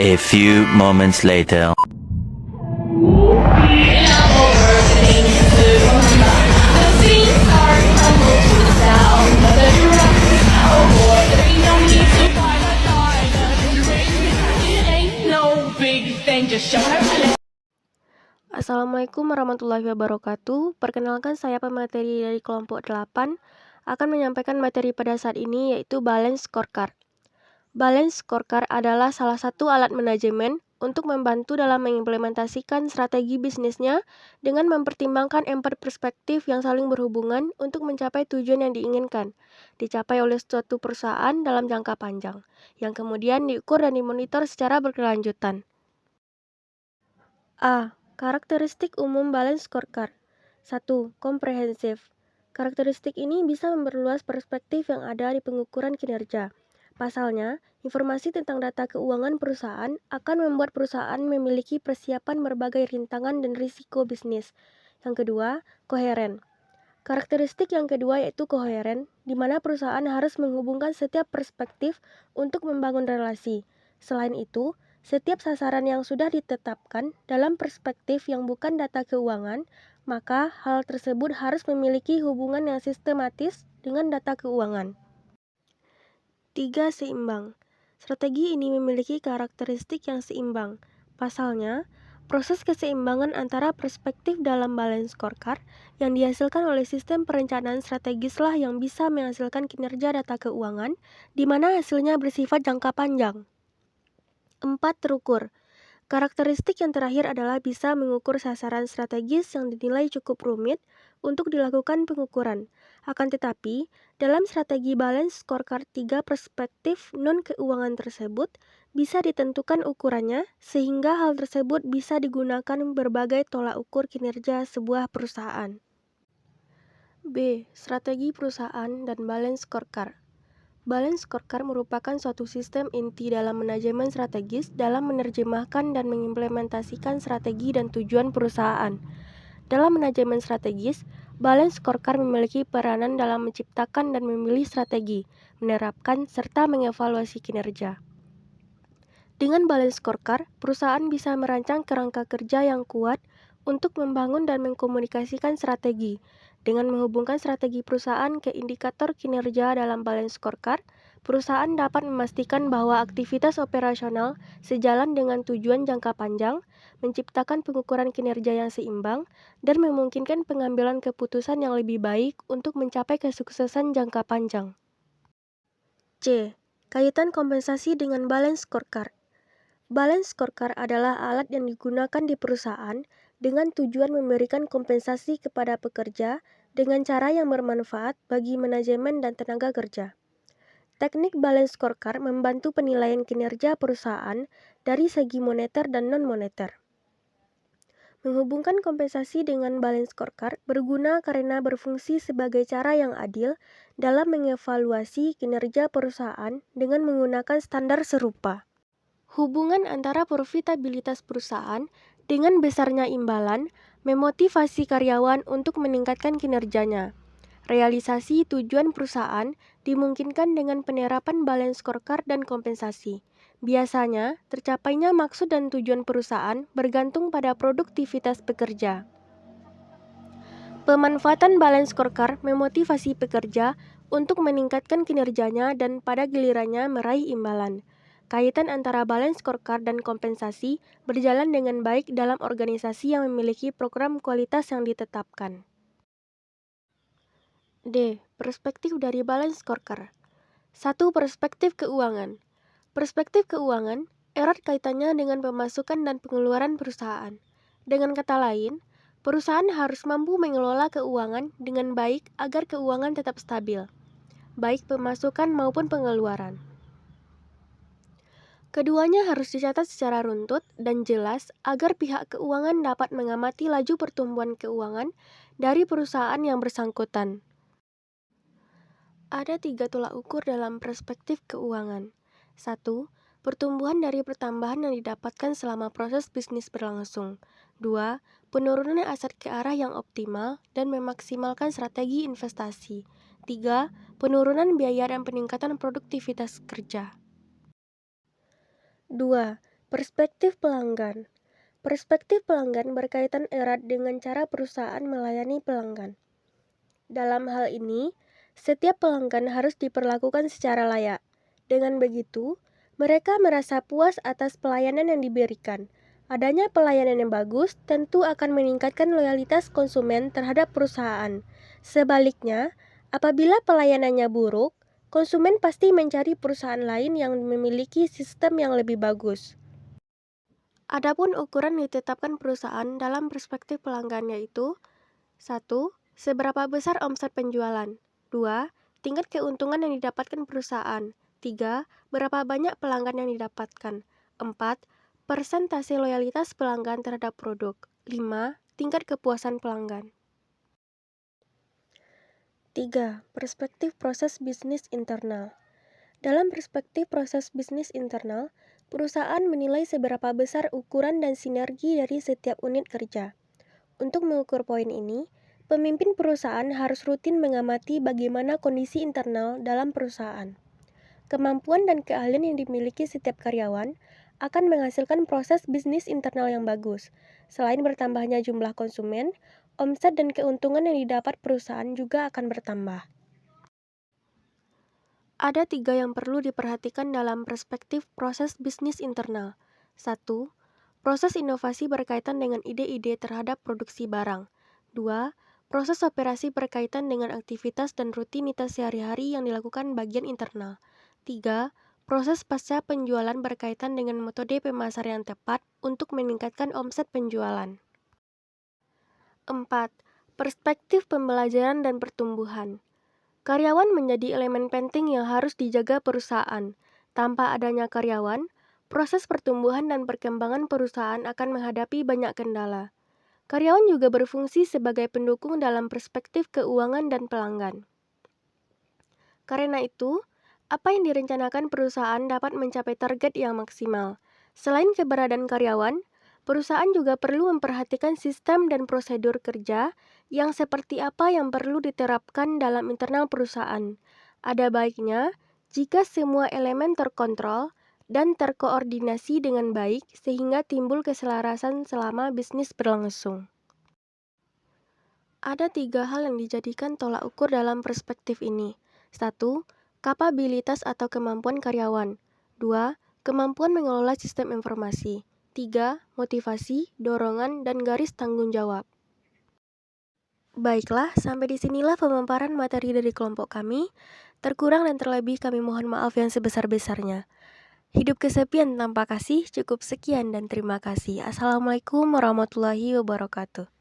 A few moments later. Assalamualaikum warahmatullahi wabarakatuh. Perkenalkan, saya pemateri dari kelompok 8 akan menyampaikan materi pada saat ini, yaitu Balance Scorecard. Balance Scorecard adalah salah satu alat manajemen untuk membantu dalam mengimplementasikan strategi bisnisnya dengan mempertimbangkan 4 perspektif yang saling berhubungan untuk mencapai tujuan yang diinginkan, dicapai oleh suatu perusahaan dalam jangka panjang, yang kemudian diukur dan dimonitor secara berkelanjutan. A. Karakteristik umum Balance Scorecard. 1. Komprehensif. Karakteristik ini bisa memperluas perspektif yang ada di pengukuran kinerja. Pasalnya, informasi tentang data keuangan perusahaan akan membuat perusahaan memiliki persiapan berbagai rintangan dan risiko bisnis. Yang kedua, koheren. Karakteristik yang kedua yaitu koheren, di mana perusahaan harus menghubungkan setiap perspektif untuk membangun relasi. Selain itu, setiap sasaran yang sudah ditetapkan dalam perspektif yang bukan data keuangan, maka hal tersebut harus memiliki hubungan yang sistematis dengan data keuangan. 3. Seimbang. Strategi ini memiliki karakteristik yang seimbang. Pasalnya, proses keseimbangan antara perspektif dalam Balance Scorecard yang dihasilkan oleh sistem perencanaan strategislah yang bisa menghasilkan kinerja data keuangan, di mana hasilnya bersifat jangka panjang. 4. Terukur. Karakteristik yang terakhir adalah bisa mengukur sasaran strategis yang dinilai cukup rumit untuk dilakukan pengukuran. Akan tetapi, dalam strategi Balance Scorecard 3 perspektif non-keuangan tersebut bisa ditentukan ukurannya sehingga hal tersebut bisa digunakan berbagai tolak ukur kinerja sebuah perusahaan. B. Strategi perusahaan dan Balance Scorecard. Balance Scorecard merupakan suatu sistem inti dalam manajemen strategis dalam menerjemahkan dan mengimplementasikan strategi dan tujuan perusahaan. Dalam manajemen strategis, Balance Scorecard memiliki peranan dalam menciptakan dan memilih strategi, menerapkan, serta mengevaluasi kinerja. Dengan Balance Scorecard, perusahaan bisa merancang kerangka kerja yang kuat untuk membangun dan mengkomunikasikan strategi. Dengan menghubungkan strategi perusahaan ke indikator kinerja dalam Balance Scorecard, perusahaan dapat memastikan bahwa aktivitas operasional sejalan dengan tujuan jangka panjang, menciptakan pengukuran kinerja yang seimbang, dan memungkinkan pengambilan keputusan yang lebih baik untuk mencapai kesuksesan jangka panjang. C. Kaitan kompensasi dengan Balance Scorecard. Balance Scorecard adalah alat yang digunakan di perusahaan dengan tujuan memberikan kompensasi kepada pekerja dengan cara yang bermanfaat bagi manajemen dan tenaga kerja. Teknik Balance Scorecard membantu penilaian kinerja perusahaan dari segi moneter dan non-moneter. Menghubungkan kompensasi dengan Balance Scorecard berguna karena berfungsi sebagai cara yang adil dalam mengevaluasi kinerja perusahaan dengan menggunakan standar serupa. Hubungan antara profitabilitas perusahaan dengan besarnya imbalan memotivasi karyawan untuk meningkatkan kinerjanya. Realisasi tujuan perusahaan dimungkinkan dengan penerapan Balance Scorecard dan kompensasi. Biasanya, tercapainya maksud dan tujuan perusahaan bergantung pada produktivitas pekerja. Pemanfaatan Balance Scorecard memotivasi pekerja untuk meningkatkan kinerjanya dan pada gilirannya meraih imbalan. Kaitan antara Balance Scorecard dan kompensasi berjalan dengan baik dalam organisasi yang memiliki program kualitas yang ditetapkan. D. Perspektif dari Balance Scorecard. 1. Perspektif keuangan. Perspektif keuangan erat kaitannya dengan pemasukan dan pengeluaran perusahaan. Dengan kata lain, perusahaan harus mampu mengelola keuangan dengan baik agar keuangan tetap stabil, baik pemasukan maupun pengeluaran. Keduanya harus dicatat secara runtut dan jelas agar pihak keuangan dapat mengamati laju pertumbuhan keuangan dari perusahaan yang bersangkutan. Ada 3 tolak ukur dalam perspektif keuangan. 1. Pertumbuhan dari pertambahan yang didapatkan selama proses bisnis berlangsung. 2. Penurunan aset ke arah yang optimal dan memaksimalkan strategi investasi. 3. Penurunan biaya dan peningkatan produktivitas kerja. 2. Perspektif pelanggan. Perspektif pelanggan berkaitan erat dengan cara perusahaan melayani pelanggan. Dalam hal ini, setiap pelanggan harus diperlakukan secara layak. Dengan begitu, mereka merasa puas atas pelayanan yang diberikan. Adanya pelayanan yang bagus tentu akan meningkatkan loyalitas konsumen terhadap perusahaan. Sebaliknya, apabila pelayanannya buruk, konsumen pasti mencari perusahaan lain yang memiliki sistem yang lebih bagus. Adapun ukuran ditetapkan perusahaan dalam perspektif pelanggan yaitu 1. Seberapa besar omset penjualan? 2. Tingkat keuntungan yang didapatkan perusahaan. 3. Berapa banyak pelanggan yang didapatkan? 4. Persentase loyalitas pelanggan terhadap produk. 5. Tingkat kepuasan pelanggan. 3. Perspektif proses bisnis internal. Dalam perspektif proses bisnis internal, perusahaan menilai seberapa besar ukuran dan sinergi dari setiap unit kerja. Untuk mengukur poin ini, pemimpin perusahaan harus rutin mengamati bagaimana kondisi internal dalam perusahaan. Kemampuan dan keahlian yang dimiliki setiap karyawan akan menghasilkan proses bisnis internal yang bagus. Selain bertambahnya jumlah konsumen, omset dan keuntungan yang didapat perusahaan juga akan bertambah. Ada 3 yang perlu diperhatikan dalam perspektif proses bisnis internal. 1. Proses inovasi berkaitan dengan ide-ide terhadap produksi barang. 2. Proses operasi berkaitan dengan aktivitas dan rutinitas sehari-hari yang dilakukan bagian internal. 3. Proses pasca penjualan berkaitan dengan metode pemasaran yang tepat untuk meningkatkan omset penjualan. 4. Perspektif pembelajaran dan pertumbuhan. Karyawan menjadi elemen penting yang harus dijaga perusahaan. Tanpa adanya karyawan, proses pertumbuhan dan perkembangan perusahaan akan menghadapi banyak kendala. Karyawan juga berfungsi sebagai pendukung dalam perspektif keuangan dan pelanggan. Karena itu, apa yang direncanakan perusahaan dapat mencapai target yang maksimal. Selain keberadaan karyawan, perusahaan juga perlu memperhatikan sistem dan prosedur kerja yang seperti apa yang perlu diterapkan dalam internal perusahaan. Ada baiknya jika semua elemen terkontrol dan terkoordinasi dengan baik sehingga timbul keselarasan selama bisnis berlangsung. Ada 3 hal yang dijadikan tolak ukur dalam perspektif ini. 1. Kapabilitas atau kemampuan karyawan. 2. Kemampuan mengelola sistem informasi. 3. Motivasi, dorongan, dan garis tanggung jawab. Baiklah, sampai disinilah pemaparan materi dari kelompok kami. Terkurang dan terlebih kami mohon maaf yang sebesar-besarnya. Hidup kesepian tanpa kasih, cukup sekian dan terima kasih. Assalamualaikum warahmatullahi wabarakatuh.